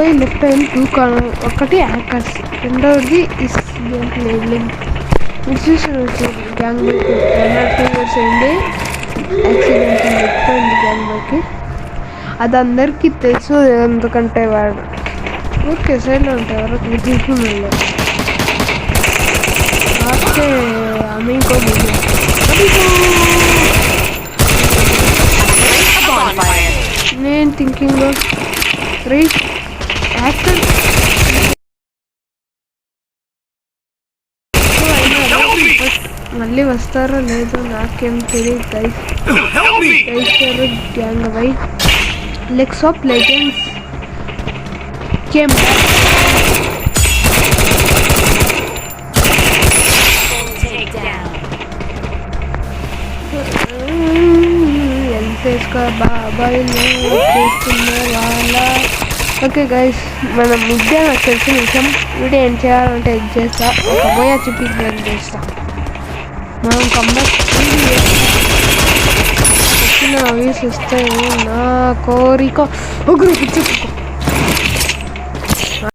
By left and 2 కాలం ఒకటి hackers, రెండవది is game labelling. Institution వచ్చేది గ్యాంగ్ బైక్ 2 ఇయర్స్ అయింది యాక్సిడెంట్ అయిపోయింది గ్యాంగ్ బైక్కి. అది అందరికీ తెలుసు, ఎందుకంటే వాడు ఊరికే సైడ్లో ఉంటే వరకు తీసుకున్నాడు. ఆస్తే అమీకో నేను థింకింగ్ రీచ్ యాక్టర్ మళ్ళీ వస్తారో లేదో నాకేం తెలియదు guys. Gang by legs of legends came ఎంతేసుకో బాబాయ్లో చేస్తున్న వాళ్ళ. ఓకే గైస్, మనం ముద్దే నాకు తెలిసిన విషయం. వీడియో ఏం చేయాలంటే ఇది చేస్తా, ఒక బోయా చూపించాలని చేస్తా. మనం కంబ్యాక్ వచ్చిన వ్యూస్ వస్తాయేమో నా కోరిక.